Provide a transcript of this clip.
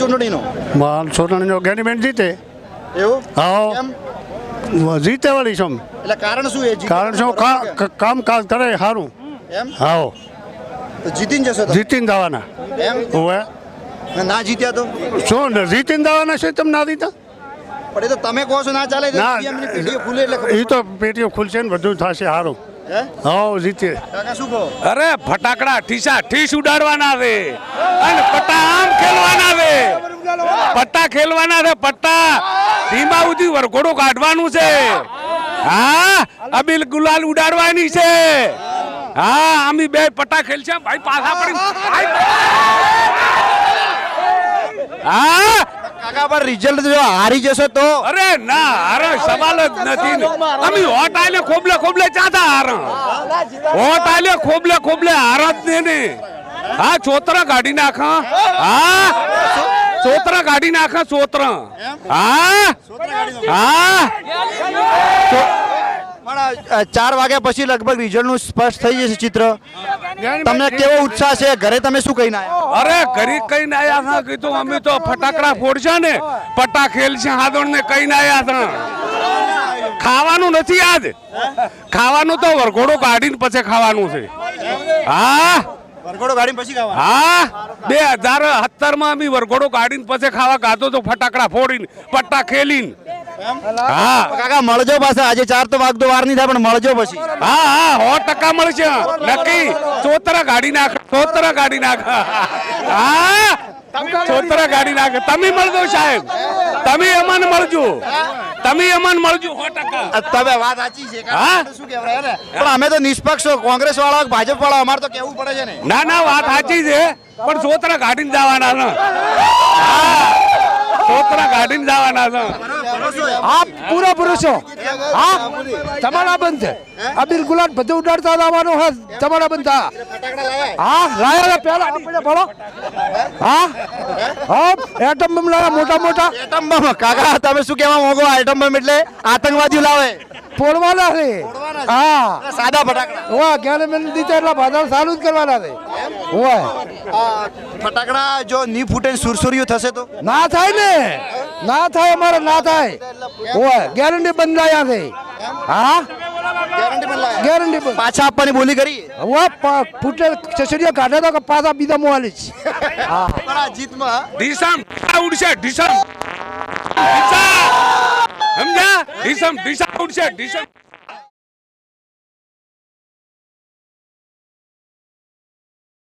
ચૂંટણીનો? ચૂંટણીનો ગેનીબેન જીતે. એવું? હા કેમ? જીતે વળી છો. એટલે કારણ શું એ? કારણ શું કામકાજ કરે સારું. એમ? હા તો જીતીને જશો તમે? જીતીને જવાના. એમ? હવે ના જીત્યા તો? શું જીતીને જવાના છે તમે ના દીધા? પણ એ તો તમે કહો છો ના ચાલે તો ના. CM ની પેઢીઓ ખુલે એટલે ખબર એ તો પેટીઓ ખુલશે ને બધું થશે સારું. હે? હા જીતે. કાકા શું કહો? અરે ફટાકડા ઠીસા ઠીસ ઉડાડવાના છે અને પટ્ટા આમ ખેલવાના છે. પટ્ટા ખેલવાના છે. પટ્ટા ધીમા સુધી વરઘોડો કાઢવાનું છે. હા અબીલ ગુલાલ ઉડાડવાની છે. હા અમે બે પટ્ટા ખેલ છે ભાઈ પાછા પડી. હા કાકા પર રિઝલ્ટ જો હારી જશો તો? અરે ના અરે સવાલ જ નથી ને. અમે હોટ આલે ખોબલે ખોબલે ચાતા હાર હોટ આલે ખોબલે ખોબલે હાર જ ને. હા ચોતરા કાઢી નાખા. હા ચોતરા કાઢી નાખા. ચોતરા. હા હા પણ 4 વાગ્યા પછી લગભગ રિઝલ્ટનું સ્પષ્ટ થઈ જશે ચિત્ર. તમને કેવો ઉત્સાહ છે? ઘરે તમે શું કહીને આવ્યા? અરે ઘરી કઈ આયા હતા કીધું અમે તો ફટાકડા ફોડશે ને પટ્ટા ખેલશે હાદણ ને કઈ આયા હતા. ખાવાનું નથી આજ. ખાવાનું તો વરઘોડો કાઢીને પછી ખાવાનું છે. હા વરઘોડો ગાડી પછી ખાવા? હા 2017 માં અમે વરઘોડો કાઢીને પછી ખાવા ગાતો તો ફટાકડા ફોડીને પટ્ટા ખેલીને. હા કાકા મળજો પાછા. આજે 4 તો વાગતો વાર નહીં થાય પણ મળજો પછી. હા હા 100% મળશે નક્કી. ચોતરા ગાડી નાખ. ચોતરા ગાડી નાખ. હા ચોતરા ગાડી નાખ. તમે મળજો સાહેબ. તમે અમને મળજો. તમે અમને મળજો 100%. તમે વાત સાચી છે હા. કાકા. શું કહેવાય ને? પણ અમે તો નિષ્પક્ષ છો. કોંગ્રેસ વાળા ભાજપ વાળા અમારે તો કેવું પડે છે ને. ના ના વાત સાચી છે પણ ચોતરા ગાડીને જવાના છે. હા ચોતરા ગાડીને જવાના છે. आप पूरा पुरुषो हाँ તમારા બંધ છે અબીલ ગુલાલ બધું ઉડાડતા જવાનું હે તમારા બંધ હા લાયા પેલા આપણે ભણો હા હા એટમ બમ લાયા મોટા મોટા એટમ બમ. કાકા તમે શું કહેવા માંગો? એટમ બમ એટલે આતંકવાદીઓ લાવે? ફોડવાના છે હા સાદા ફટાકડા? ઓવા ક્યારે મેં દીધા એટલા બાદળ ચાલુ જ કરવાના છે ઓવા ફટાકડા જો ની ફૂટે સુરસુરિયું થશે તો? ના થાય ને ના થાય અમારે ના થાય ઓવા ગેરંટી બંધ લાયા છે હા ગેરંટી પણ લાવે? ગેરંટી બંધ પાછા આપવાની બોલી કરી? ઓવા ફૂટે ચચડિયા કાઢે તો કે પાછા બીજા મોવાલી જ હા પણ આ જીતમાં ઢીસમ ઉડશે ઢીસમ. સમજ્યા ઢીસમ ઢીસા ઉડશે ઢીસમ.